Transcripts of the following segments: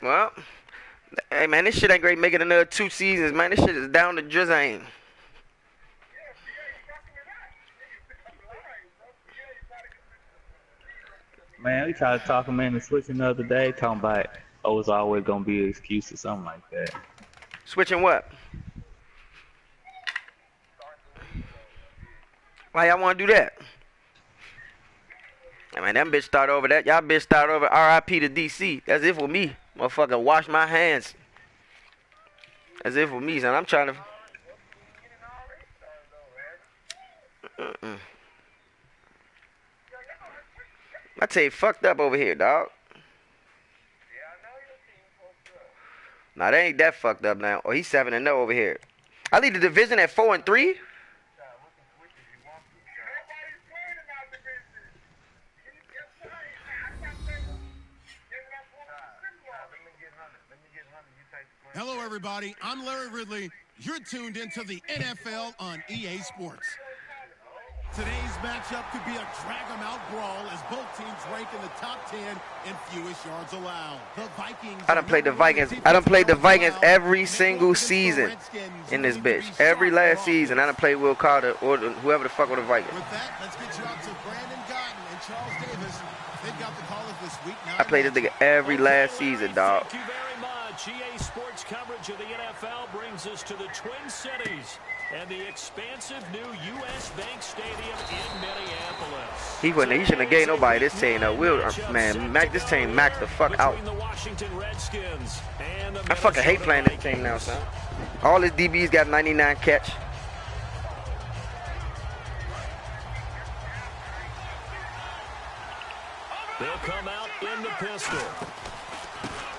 Well, hey man, this shit ain't great. Making another 2 seasons, man. This shit is down to Drizane. Man, we tried to talk him into switching the other day, talking about, oh, it's always gonna be an excuse or something like that. Switching what? Why y'all want to do that? I mean, that bitch start over that. Y'all bitch start over RIP to DC. That's it for me. Motherfucker, wash my hands. That's it for me, son. I'm trying to. I tell you, fucked up over here, dog. Nah, they ain't that fucked up now. Oh, he's 7-0 over here. I lead the division at 4-3. Hello, everybody. I'm Larry Ridley. You're tuned into the NFL on EA Sports. Today's matchup could be a drag-em-out brawl as both teams rank in the top 10 in fewest yards allowed. The Vikings. I done played the Vikings. I done played the Vikings every single season in this bitch. Every last season, I done played Will Carter or whoever the fuck with the Vikings. With that, let's get you out to Brandon Gotton and Charles Davis. They've got the callers this week. I played this nigga every last season, dog. Thank you very much. EA Sports coverage of the NFL brings us to the Twin Cities and the expansive new U.S. Bank Stadium in Minneapolis. He shouldn't have gave nobody this team. Man, this team maxed the fuck out. I fucking hate playing this team now, son. All his DBs got 99 catch. They'll come out in the pistol.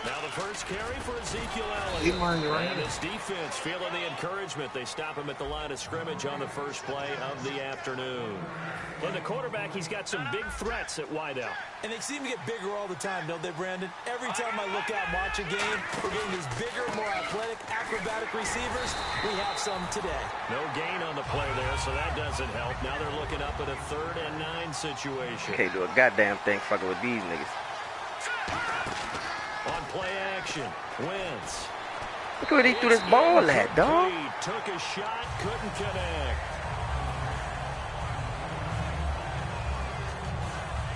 Now the first carry for Ezekiel Elliott. And his defense feeling the encouragement. They stop him at the line of scrimmage on the first play of the afternoon. And the quarterback, he's got some big threats at wideout. And they seem to get bigger all the time, don't they, Brandon? Every time I look out and watch a game, we're getting these bigger, more athletic, acrobatic receivers. We have some today. No gain on the play there, so that doesn't help. Now they're looking up at a 3rd and 9 situation. Can't do a goddamn thing fucking with these niggas. On play action, Wentz. Look where he threw this ball at, dog. Took a shot, couldn't connect.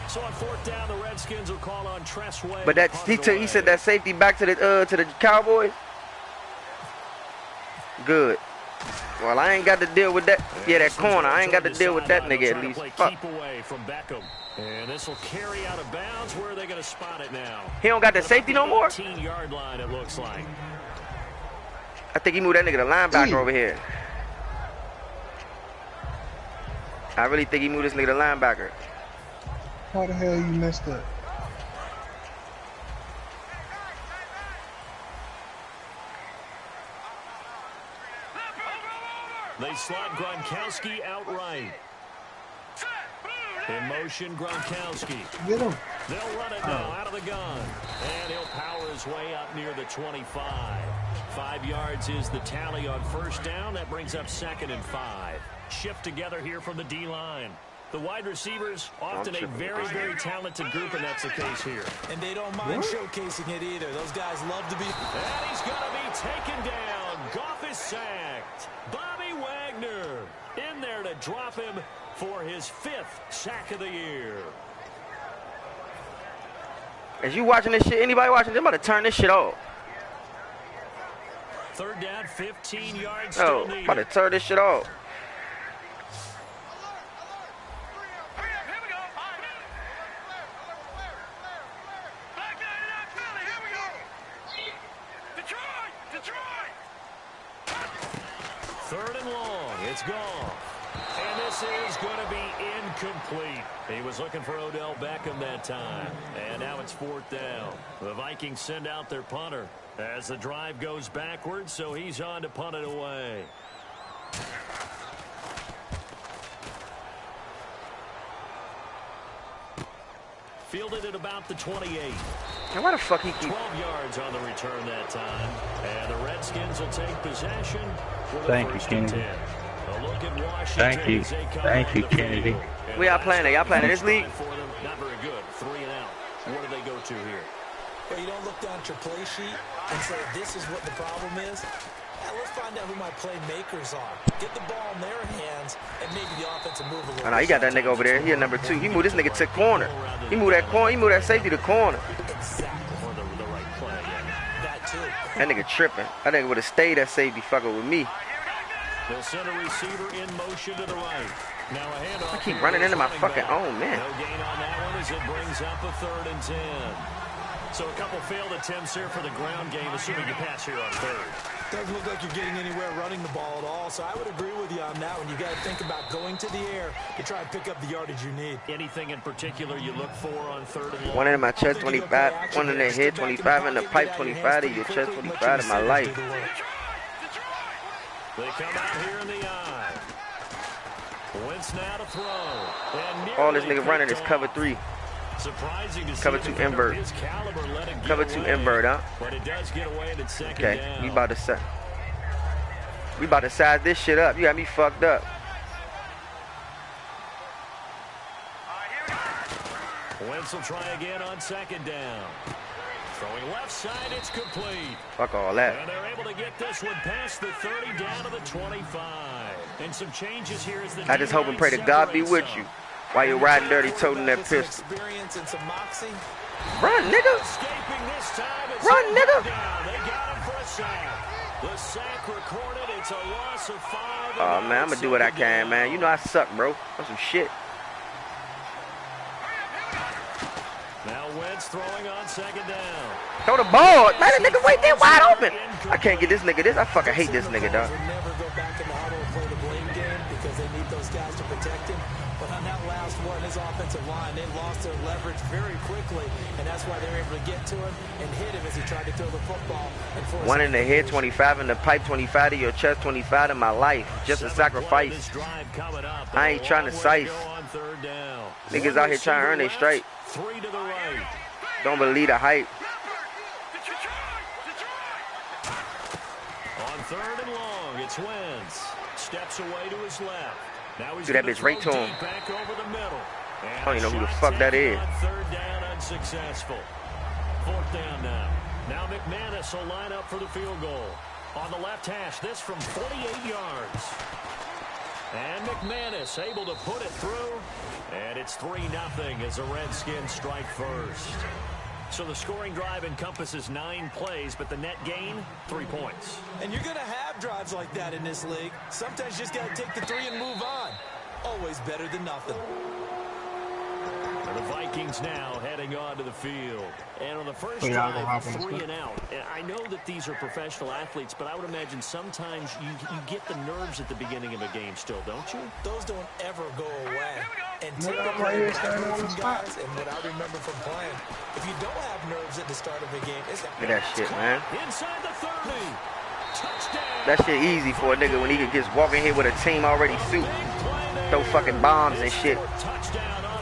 So on 4th down, the Redskins will call on Tress Way. But he said that safety back to the Cowboys. Good. Well, I ain't got to deal with that. Yeah, that corner. I ain't got to deal with that nigga at least. Fuck. Keep away from Beckham. And this will carry out of bounds. Where are they going to spot it now? He don't got the safety no more? 18-yard line, it looks like. I think he moved that nigga to linebacker over here. I really think he moved this nigga to linebacker. How the hell you messed up? They slot Gronkowski outright. In motion, Gronkowski. Get him. They'll run it now out of the gun. And he'll power his way up near the 25. 5 yards is the tally on 1st down. That brings up 2nd and 5. Shift together here from the D-line. The wide receivers, often a very, very talented group, and that's the case here. And they don't mind showcasing it either. Those guys love to be... And he's going to be taken down. Goff is sacked. Bobby Wagner in there to drop him for his 5th sack of the year. As you watching this shit, anybody watching, they're about to turn this shit off. 3rd down, 15 yards. Oh, about to turn this shit off. It's gone. And this is going to be incomplete. He was looking for Odell Beckham that time. And now it's 4th down. The Vikings send out their punter as the drive goes backwards, so he's on to punt it away. Fielded at about the 28. And why the fuck he keep... 12 yards on the return that time. And the Redskins will take possession for the Thank you, first and Kennedy. 10. A look at Washington. Thank you. Thank you, Kennedy. We y'all playing it. Y'all playing in this league? For them, not very good. 3 and out. What do they go to here? Well, you don't look down at your play sheet and say, this is what the problem is. Yeah, let's find out who my playmakers are. Get the ball in their hands and maybe the offensive move a little. Oh, no, he got that nigga over there. He a number 2. He moved this nigga to corner. He moved that corner. He moved that safety to corner. Exactly. Or the right play, yeah. That too. That nigga tripping. That nigga would have stayed at safety fucking with me. They'll send a receiver in motion to the right. Now a handoff. I keep running into my fucking own man. No gain on that one as it brings up a 3rd and 10. So a couple failed attempts here for the ground game, assuming you pass here on 3rd. Doesn't look like you're getting anywhere running the ball at all, so I would agree with you on that one. You got to think about going to the air to try and pick up the yardage you need. Anything in particular you look for on 3rd and long? One in my chest 25, one in the head 25, in the pipe 25, in your chest 25 in my life. They come out here in the eye. Wentz now to throw. All this nigga running is cover 3. Surprising to see Cover 2 invert. Cover 2 invert, huh? But it does get away and it's 2nd Okay, down. we about to size this shit up. You got me fucked up. Wentz will try again on 2nd down. Throwing left side, it's complete. Fuck all that. And they're able to get this one past the 30 down to the 25. And some changes here as the I just hope and pray to God be with you while you're riding dirty, toting that pistol. Experience and some moxie. Run, nigga. Escaping this time. Run, nigga. Down. They got him for a sack. The sack recorded. It's a loss of 5. Oh, man, I'm going to do what I can, man. You know I suck, bro. I'm some shit. Now Wentz throwing on 2nd down. Throw the ball. Man, that nigga right there wide open. I can't get this nigga this. I fucking hate this nigga, dog. Will never go back in the huddle and play the blame game because they need those guys to protect him. But on that last one, his offensive line, they lost their leverage very quickly, and that's why they were able to get to him and hit him as he tried to throw the football. And force one in the head 25, in the pipe 25, to your chest 25 in my life. Just a sacrifice. I ain't trying to size. Niggas out here trying to earn they straight. 3 to the right. Don't believe the hype. On 3rd and long, it's Wentz. Steps away to his left. Now he's do that bitch right to him. Back over the middle. I don't even know who the fuck that is. 3rd down, unsuccessful. 4th down now. Now McManus will line up for the field goal. On the left hash, this from 48 yards. And McManus able to put it through. And it's 3-0 as the Redskins strike first. So the scoring drive encompasses 9 plays, but the net gain, 3 points. And you're going to have drives like that in this league. Sometimes you just got to take the 3 and move on. Always better than nothing. The Vikings now heading onto the field. And on the first Yeah, drive, 3 and out. And I know that these are professional athletes, but I would imagine sometimes you get the nerves at the beginning of a game still, don't you? Those don't ever go away. And Look, take I'm the right here credit standing on the from spot. guys and what I remember from playing. If you don't have nerves at the start of a game, it's Look at that shit, man. Inside the 30. Touchdown. That shit easy for a nigga when he could just walk in here with a team already suit. Throw fucking bombs and shit.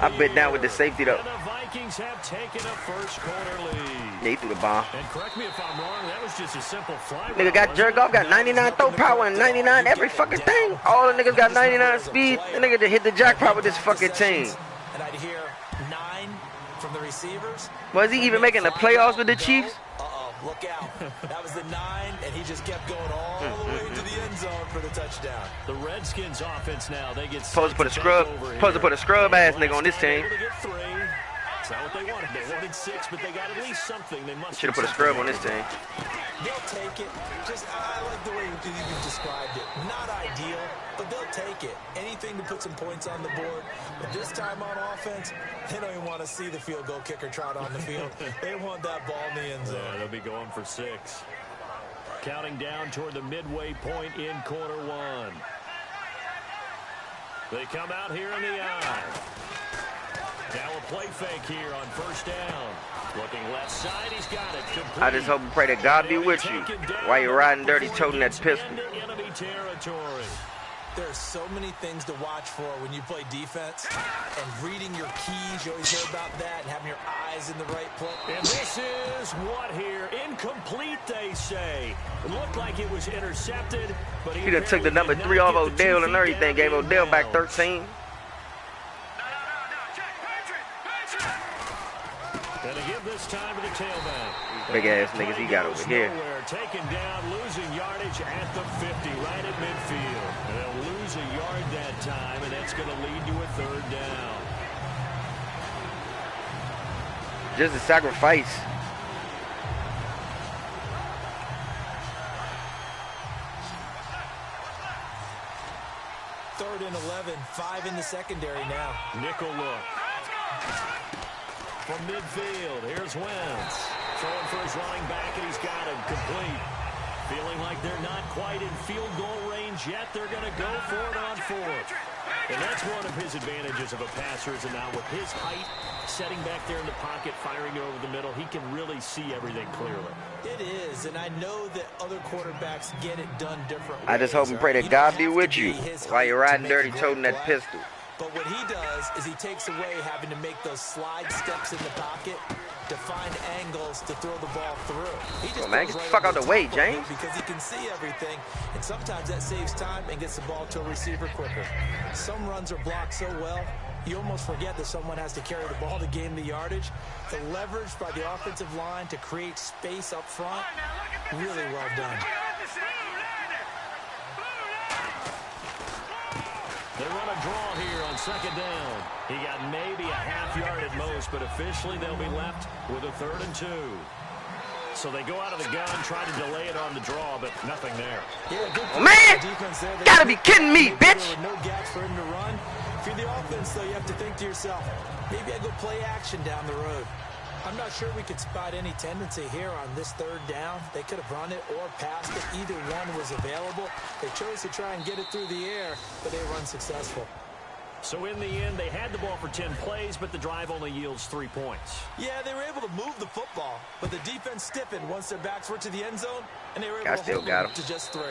I bit down with the safety though. And the Vikings have taken a first quarter lead. Yeah, he threw the bomb. And correct me if I'm wrong, that was just a simple fly. Nigga got jerk off, got 99 throw power and 99 every fucking thing. All the niggas got 99 speed. The nigga just hit the jackpot with this fucking team. And I'd hear 9 from the receivers. Was he even making the playoffs with the Chiefs? Uh-oh, look out. That was the 9, and he just kept going all the way to the end zone for the touchdown. The Redskins offense now, they get Supposed to put a scrub ass nigga on this team. That's not what they wanted. They wanted 6, but they got at least something. They must Should have put a scrub on this team. They'll take it. I like the way you described it. Not ideal, but they'll take it. Anything to put some points on the board. But this time on offense, they don't even want to see the field goal kicker trot on the field. They want that ball in the end zone. Yeah, they'll be going for 6. Counting down toward the midway point in quarter 1. They come out here in the eye. Now a play fake here on first down. Looking left side, he's got it. Complete. I just hope and pray that God be with you while you're riding dirty, toting that pistol. Into enemy territory. There's so many things to watch for when you play defense. And reading your keys, you always hear about that, and having your eyes in the right place. And this is what here? Incomplete, they say. It looked like it was intercepted, but He done took the number 3 off Odell and everything, gave Odell back 13. Gonna give give this time to the tailback. Big ass niggas he got over here. Taken down, losing yardage at the 50, right at midfield. And they'll lose a yard that time, and that's going to lead to a third down. Just a sacrifice. Third and 11, 5 in the secondary now. Nickel look. From midfield, here's Wentz. Throwing for his running back, and he's got him complete. Feeling like they're not quite in field goal range yet. They're going to go for it on fourth. And that's one of his advantages of a passer, is now with his height, setting back there in the pocket, firing over the middle, he can really see everything clearly. It is, and I know that other quarterbacks get it done differently. I just hope and pray that God be with you while you're riding dirty toting that pistol. But what he does is he takes away having to make those slide steps in the pocket to find angles to throw the ball through. He just man, get the fuck out of the way, James. Because he can see everything, and sometimes that saves time and gets the ball to a receiver quicker. Some runs are blocked so well, you almost forget that someone has to carry the ball to gain the yardage. The leverage by the offensive line to create space up front, really well done. They run a draw here on second down. He got maybe a half yard at most, but officially they'll be left with a 3rd and 2. So they go out of the gun, try to delay it on the draw, but nothing there. Yeah, good man, defense there. gotta be kidding me, bitch. There were no gaps for him to run. If you're the offense, though, you have to think to yourself, maybe I go play action down the road. I'm not sure we could spot any tendency here on this 3rd down. They could have run it or passed it. Either one was available. They chose to try and get it through the air, but they were unsuccessful. So in the end, they had the ball for 10 plays, but the drive only yields 3 points. Yeah, they were able to move the football, but the defense stiffened once their backs were to the end zone, and they were able to hold them to just 3.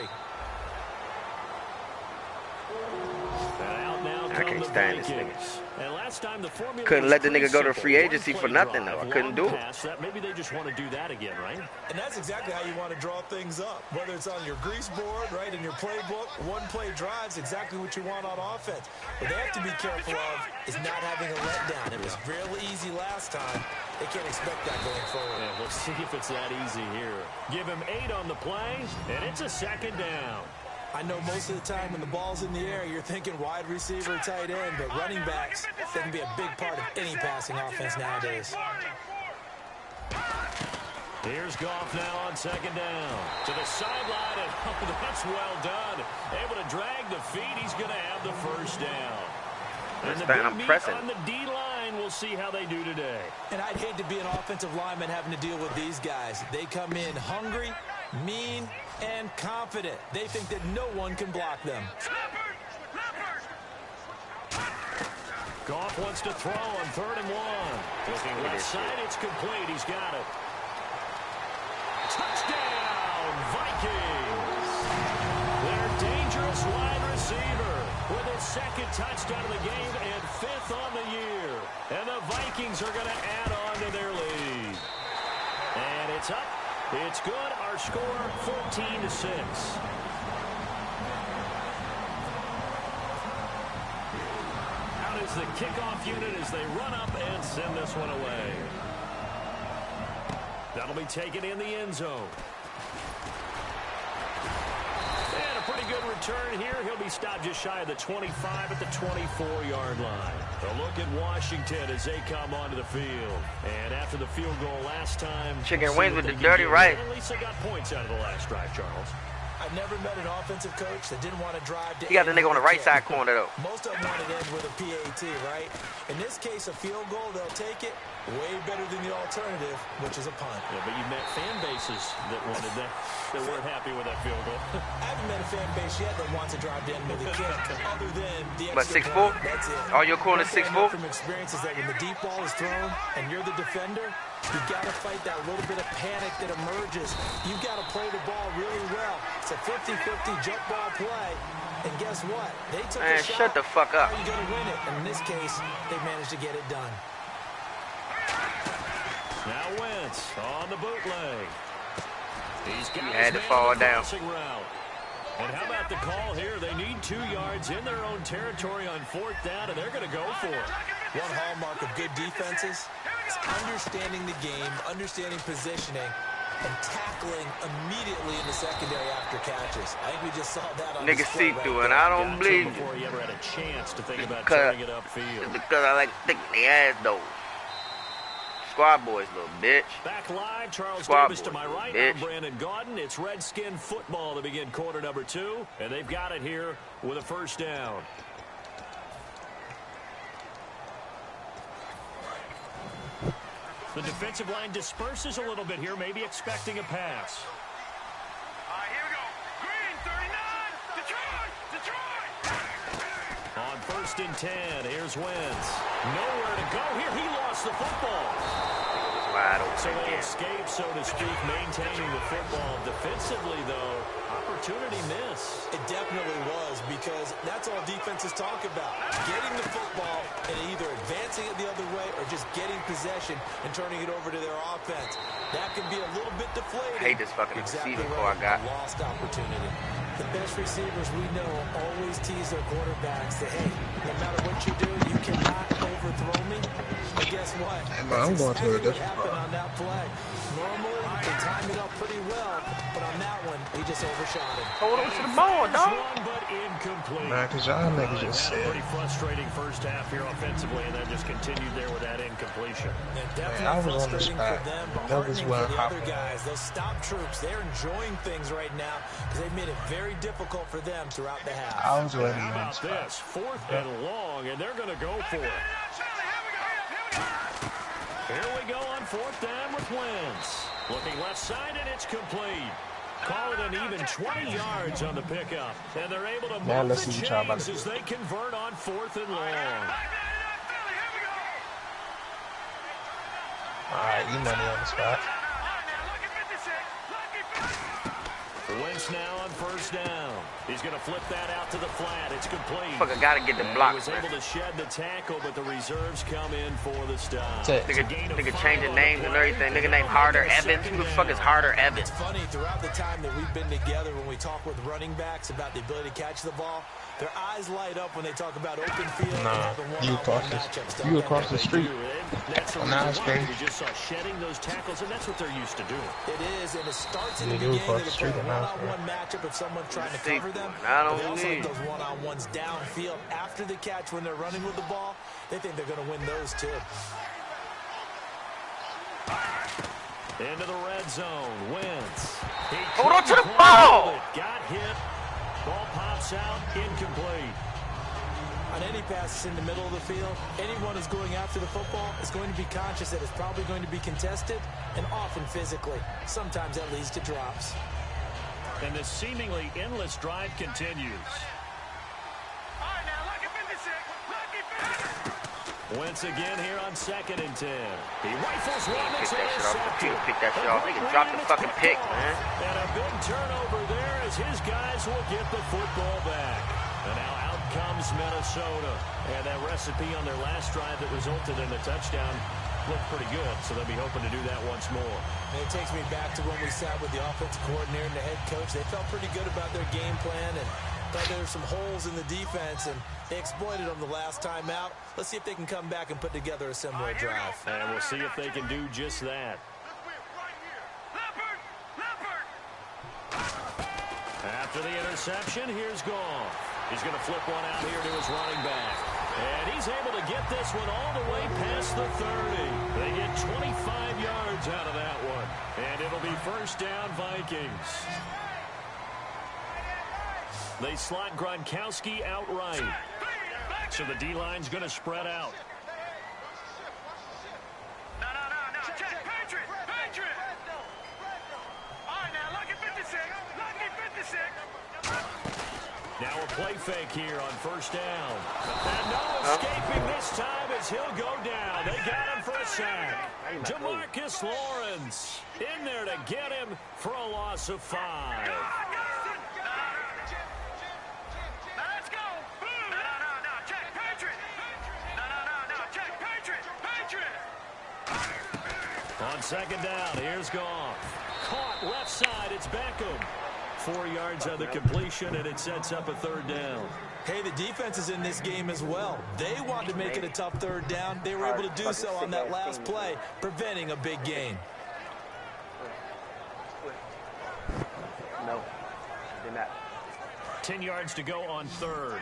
I can't stand this nigga. And last time the formula couldn't let the nigga go to free agency for nothing, though. I couldn't do it. Maybe they just want to do that again, right? And that's exactly how you want to draw things up. Whether it's on your grease board, right, in your playbook, one-play drives, exactly what you want on offense. What they have to be careful of is not having a letdown. It was really easy last time. They can't expect that going forward. Yeah, we'll see if it's that easy here. Give him 8 on the play, and it's a 2nd down. I know most of the time when the ball's in the air, you're thinking wide receiver, tight end, but running backs, that can be a big part of any passing offense nowadays. Here's Goff now on 2nd down. To the sideline, and oh, that's well done. Able to drag the feet. He's going to have the 1st down. And the big meat on the D-line, we'll see how they do today. And I'd hate to be an offensive lineman having to deal with these guys. They come in hungry, mean, and confident. They think that no one can block them. Goff wants to throw on 3rd and 1. Looking left side, it's complete. He's got it. Touchdown, Vikings! Their dangerous wide receiver with his 2nd touchdown of the game and 5th on the year. And the Vikings are going to add on to their lead. And it's up. It's good. Our score, 14-6. Out is the kickoff unit as they run up and send this one away. That'll be taken in the end zone. And a pretty good return here. He'll be stopped just shy of the 25 at the 24-yard line. A look at Washington as they come onto the field. And after the field goal last time, chicken wings with the dirty right. At least they got points out of the last drive, Charles. I've never met an offensive coach that didn't want to drive to. He got the nigga on the right side corner, though. Most of them want it in with a PAT, right? In this case, a field goal, they'll take it. Way better than the alternative, which is a punt. Yeah, but you met fan bases that wanted that, that weren't happy with that field goal. I haven't met a fan base yet that wants to drive in with a kick, other than the but 6'4"? That's it. All your corners 6'4"? From experience is that when the deep ball is thrown and you're the defender, you've got to fight that little bit of panic that emerges. You've got to play the ball really well. It's a 50-50 jump ball play. And guess what? They took a shot. Shut the fuck up. How are you going to win it? And in this case, they managed to get it done. Now Wentz on the bootleg. He's got had to fall down. Route. And how about the call here? They need 2 yards in their own territory on 4th down, and they're going to go for it. One hallmark of good defenses is understanding the game, understanding positioning, and tackling immediately in the secondary after catches. I think we just saw that on Nigga see through, and I don't believe you. Before he ever had a chance to think about turning it upfield. It's because I like sticking the ass though. Squad boys, little bitch. Back live, Charles Squad Davis to my boys, right. bitch. I'm Brandon Gaudin. It's Redskin football to begin quarter number 2, and they've got it here with a first down. The defensive line disperses a little bit here, maybe expecting a pass. Here we go. Green, 39. Detroit. On 1st and 10, here's Wentz. Nowhere to go here. He lost the football. Wide open So they again. escape, so to speak, maintaining the football. Defensively, though, opportunity miss. It definitely was, because that's all defenses talk about. Getting the football and either advancing it the other way or just getting possession and turning it over to their offense. That can be a little bit deflating. I hate this fucking receiver core I got. A lost opportunity. The best receivers we know always tease their quarterbacks that, hey, no matter what you do, you cannot overthrow me. But guess what? I'm going to a That's exactly what different happened spot. on that play. Normally, they time it up pretty well, but on that one, he just overshot it. Hold on to the ball, dog. One, but incomplete. Man, because y'all niggas just Had a said. pretty frustrating first half here offensively, and then just continued there with that incompletion. And Man, I definitely was on the frustrating spot. for them, but That was heartening when for the I other guys. Those stop troops, they're enjoying things right now because they've made it very difficult for them throughout the half. I was ready How on the about spot. this? 4th and long, and they're going to go for it. Here we go on 4th down with Wentz. Looking left side, and it's complete. Call it an even 20 yards on the pickup. And they're able to Now move let's the see what y'all about chains to as do. they convert on 4th and long. Alright, you money on the spot. Wentz now on 1st down. He's going to flip that out to the flat. It's complete. Fuck, I gotta get the And block, he was man. able to shed the tackle, but the reserves come in for the stop. That's it. Nigga changing names and everything. Nigga named Harder Evans. Who the fuck is Harder Evans? It's funny, throughout the time that we've been together, when we talk with running backs about the ability to catch the ball, their eyes light up when they talk about open field and Nah, having you one-on-one across matchups. the, don't you they? across the street. That's the On reason our why screen. we just saw shedding those tackles, and that's what they're used to doing. It is, and it starts in Yeah, the you beginning across of the the street play. on our One-on-one matchup if someone's trying to See, cover them. I don't But they also need. like those one-on-ones downfield after the catch when they're running with the ball. They think they're going to win those too. Into the red zone. Wentz. He Hold on to the couldn't ball. hold it. Got hit. Ball pops out. Incomplete. On any passes in the middle of the field, anyone who's going after the football is going to be conscious that it's probably going to be contested, and often physically. Sometimes that leads to drops. And this seemingly endless drive continues. Wentz again here on 2nd and 10. He rifles one that's Pick that shit off. intercepted. Pick that shit off. They can drop the fucking pick, man. And a big turnover there as his guys will get the football back. And now out comes Minnesota. And that recipe on their last drive that resulted in a touchdown looked pretty good, so they'll be hoping to do that once more. And it takes me back to when we sat with the offensive coordinator and the head coach. They felt pretty good about their game plan and thought there were some holes in the defense, and they exploited them the last time out. Let's see if they can come back and put together a similar drive. And we'll see if they can do just that. After the interception, here's Goff. He's going to flip one out here to his running back. And he's able to get this one all the way past the 30. They get 25 yards out of that one. And it'll be 1st down Vikings. They slot Gronkowski outright. So the D-line's going to spread out. Now a play fake here on 1st down. And no escaping this time as he'll go down. They got him for a sack. Jamarcus Lawrence in there to get him for a loss of 5. On 2nd down, here's Goff. Caught left side, it's Beckham. 4 yards on the completion, and it sets up a 3rd down. Hey, the defense is in this game as well. They wanted to make it a tough 3rd down. They were able to do so on that last play, preventing a big gain. No, did not. 10 yards to go on 3rd.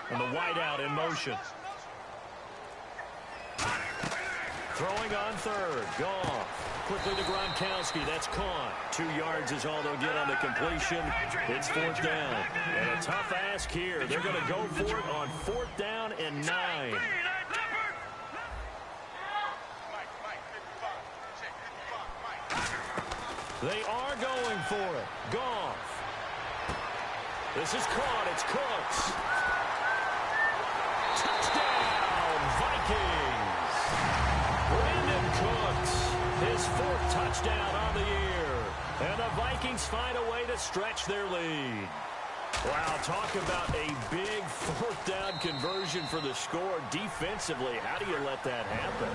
And the wideout in motion. Throwing on 3rd. Goff. Quickly to Gronkowski. That's caught. 2 yards is all they'll get on the completion. It's 4th down. And a tough ask here. They're going to go for it on 4th down and 9. They are going for it. Goff. This is caught. It's Cooks. Touchdown, Vikings. Brandon Cooks, his 4th touchdown on the year. And the Vikings find a way to stretch their lead. Wow, talk about a big 4th down conversion for the score. Defensively, how do you let that happen?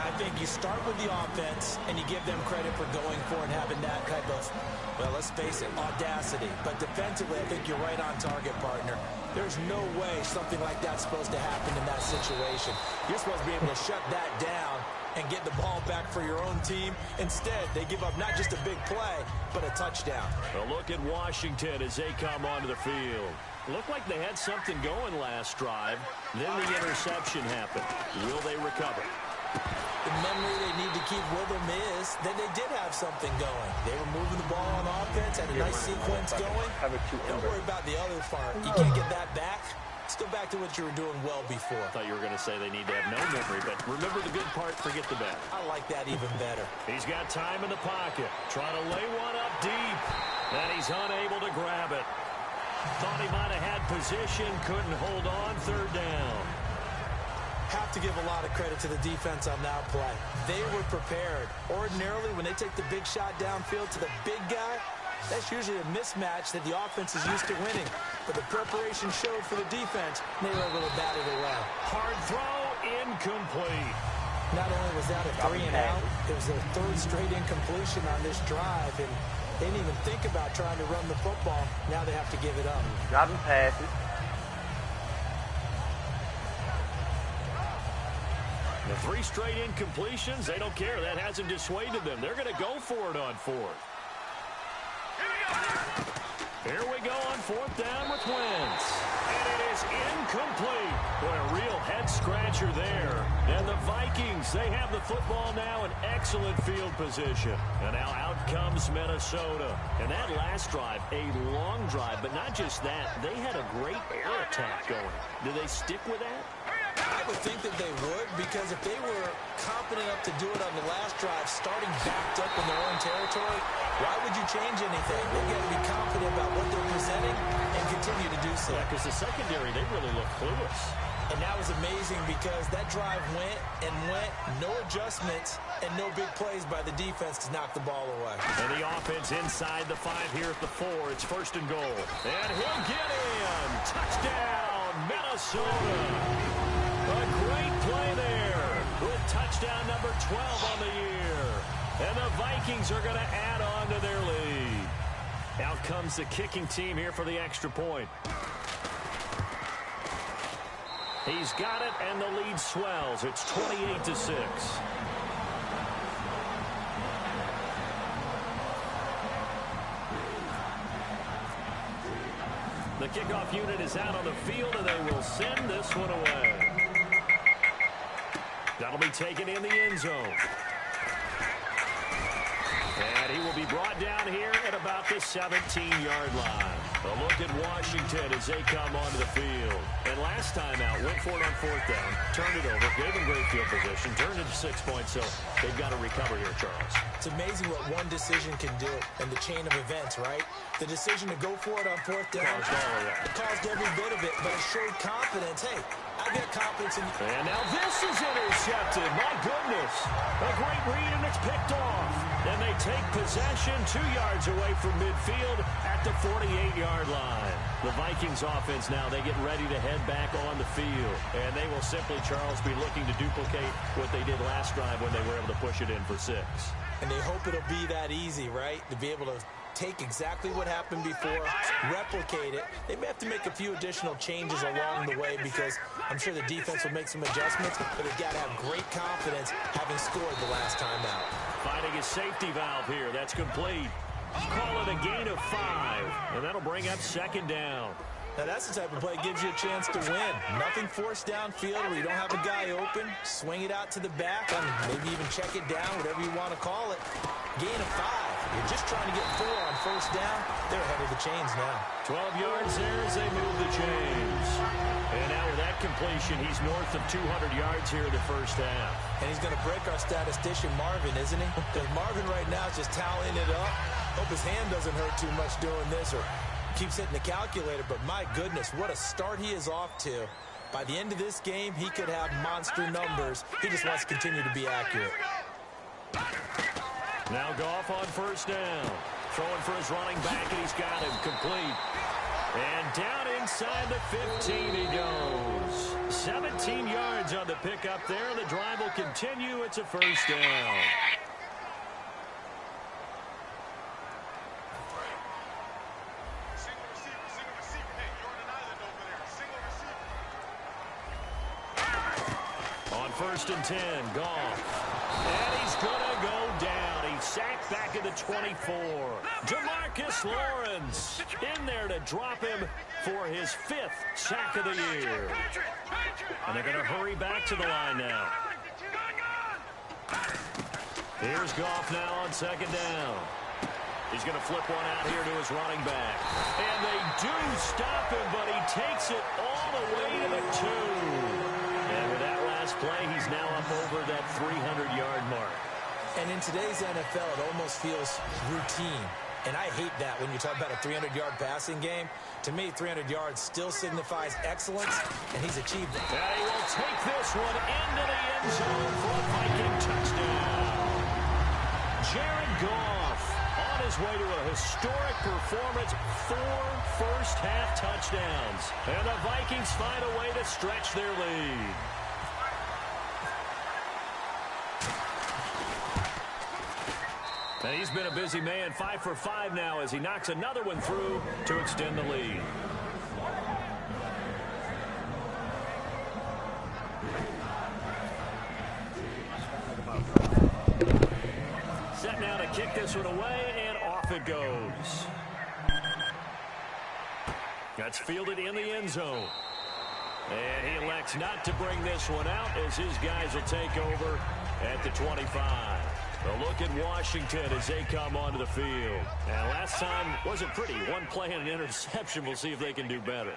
I think you start with the offense, and you give them credit for going for and having that type of, well, let's face it, audacity. But defensively, I think you're right on target, partner. There's no way something like that's supposed to happen in that situation. You're supposed to be able to shut that down and get the ball back for your own team. Instead, they give up not just a big play, but a touchdown. A look at Washington as they come onto the field. Looked like they had something going last drive. Then the interception happened. Will they recover? The memory they need to keep with them is that they did have something going. They were moving the ball on offense, had a nice sequence going. Don't worry about the other part. You can't get that back. Let's go back to what you were doing well before. I thought you were going to say they need to have no memory, but remember the good part, forget the bad. I like that even better. He's got time in the pocket. Trying to lay one up deep. And he's unable to grab it. Thought he might have had position, couldn't hold on. 3rd down. Have to give a lot of credit to the defense on that play. They were prepared. Ordinarily, when they take the big shot downfield to the big guy, that's usually a mismatch that the offense is used to winning. But the preparation showed for the defense, and they were able to bat it away. Hard throw, incomplete. Not only was that a 3 and out, it was their 3rd straight incompletion on this drive, and they didn't even think about trying to run the football. Now they have to give it up. Dropping passes. The 3 straight incompletions, they don't care. That hasn't dissuaded them. They're going to go for it on 4th. Here we go on 4th down with Wentz. And it is incomplete. Boy, a real head-scratcher there. And the Vikings, they have the football now in excellent field position. And now out comes Minnesota. And that last drive, a long drive, but not just that. They had a great air attack going. Do they stick with that? I would think that they would, because if they were confident enough to do it on the last drive, starting backed up in their own territory, why would you change anything? They've got to be confident about what they're presenting and continue to do so. Yeah, because the secondary, they really look clueless. And that was amazing because that drive went and went, no adjustments, and no big plays by the defense to knock the ball away. And the offense inside the 5 here at the 4. It's 1st and goal. And he'll get in. Touchdown, Minnesota. A great play there with touchdown number 12 on the year. And the Vikings are going to add on to their lead. Out comes the kicking team here for the extra point. He's got it, and the lead swells. It's 28-6. The kickoff unit is out on the field, and they will send this one away. That'll be taken in the end zone. And he will be brought down here at about the 17-yard line. A look at Washington as they come onto the field. And last time out, went for it on 4th down, turned it over, gave them great field position, turned it to 6 points, so they've got to recover here, Charles. It's amazing what one decision can do in the chain of events, right? The decision to go for it on 4th down, it caused every bit of it, but it showed confidence. Hey, I got confidence in you. And now this is intercepted. My goodness. A great read, and it's picked off. And they take possession 2 yards away from midfield at the 48-yard line. The Vikings offense now, they get ready to head back on the field. And they will simply, Charles, be looking to duplicate what they did last drive when they were able to push it in for 6. And they hope it'll be that easy, right? To be able to take exactly what happened before, replicate it. They may have to make a few additional changes along the way because I'm sure the defense will make some adjustments, but they've got to have great confidence having scored the last time out. Finding a safety valve here. That's complete. Call it a gain of 5, and that'll bring up 2nd down. Now, that's the type of play that gives you a chance to win. Nothing forced downfield where you don't have a guy open. Swing it out to the back, maybe even check it down, whatever you want to call it. Gain of 5. You're just trying to get 4 on first down. They're ahead of the chains now. 12 yards there as they move the chains. And now with that completion, he's north of 200 yards here in the first half. And he's going to break our statistician Marvin, isn't he? Because Marvin right now is just tallying it up. Hope his hand doesn't hurt too much doing this or keeps hitting the calculator. But my goodness, what a start he is off to. By the end of this game, he could have monster numbers. He just wants to continue to be accurate. Now Goff on first down. Throwing for his running back, and he's got him complete. And down inside the 15 he goes. 17 yards on the pickup there. The drive will continue. It's a first down. On 1st and 10, Goff. And he's going to go down. He's sacked back at the 24. Demarcus Lawrence in there to drop him for his 5th sack of the year. And they're going to hurry back to the line now. Here's Goff now on 2nd down. He's going to flip one out here to his running back. And they do stop him, but he takes it all the way to the 2. And with that last play, he's now up over that 300-yard mark. And in today's NFL, it almost feels routine. And I hate that when you talk about a 300-yard passing game. To me, 300 yards still signifies excellence, and he's achieved it. And he will take this one into the end zone for a Viking touchdown. Jared Goff on his way to a historic performance, 4 first-half touchdowns. And the Vikings find a way to stretch their lead. And he's been a busy man, 5 for 5 now as he knocks another one through to extend the lead. Set now to kick this one away, and off it goes. That's fielded in the end zone. And he elects not to bring this one out as his guys will take over at the 25. A look at Washington as they come onto the field. And last time wasn't pretty. One play and an interception. We'll see if they can do better.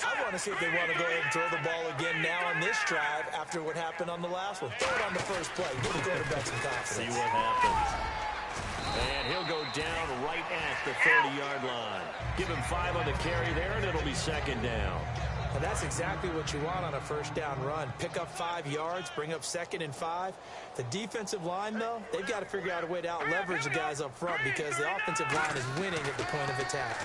I want to see if they want to go ahead and throw the ball again now on this drive after what happened on the last one. Throw it on the first play. Give the quarterback some confidence. See what happens. And he'll go down right at the 30-yard line. Give him 5 on the carry there, and it'll be 2nd down. And that's exactly what you want on a first down run. Pick up 5 yards, bring up 2nd and 5. The defensive line, though, they've got to figure out a way to out-leverage the guys up front because the offensive line is winning at the point of attack.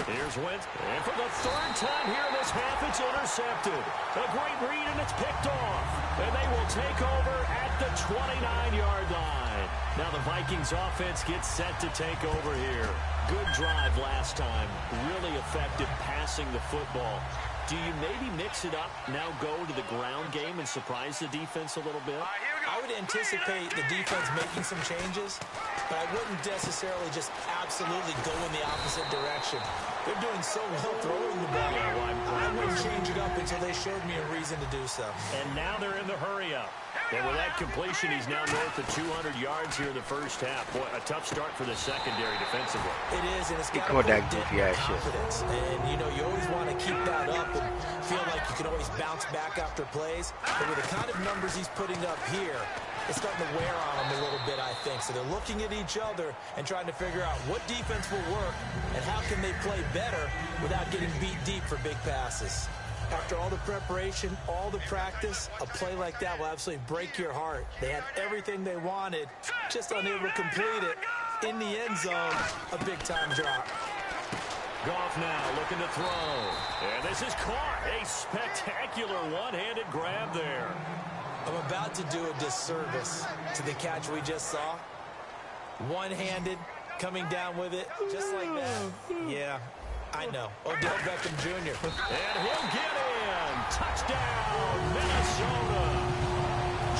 Here's Wentz, and for the 3rd time here in this half, it's intercepted. A great read, and it's picked off. And they will take over at the 29-yard line. Now the Vikings offense gets set to take over here. Good drive last time. Really effective passing the football. Do you maybe mix it up, now go to the ground game and surprise the defense a little bit? I would anticipate the defense making some changes, but I wouldn't necessarily just absolutely go in the opposite direction. They're doing so well throwing the ball. I wouldn't change it up until they showed me a reason to do so. And now they're in the hurry-up. And with that completion, he's now north of 200 yards here in the first half. Boy, a tough start for the secondary defensively. It is, and it's got to that goofy ass confidence. And, you know, you always want to keep that up and feel like you can always bounce back after plays. But with the kind of numbers he's putting up here, it's starting to wear on them a little bit, I think. So they're looking at each other and trying to figure out what defense will work and how can they play better without getting beat deep for big passes. After all the preparation, all the practice, a play like that will absolutely break your heart. They had everything they wanted, just unable to complete it. In the end zone, a big-time drop. Goff now looking to throw. And this is caught. A spectacular one-handed grab there. I'm about to do a disservice to the catch we just saw. One-handed, coming down with it, just like that. Yeah, I know. Odell Beckham Jr. And he'll get in. Touchdown, Minnesota.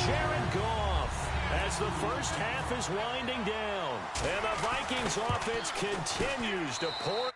Jared Goff as the first half is winding down. And the Vikings offense continues to pour.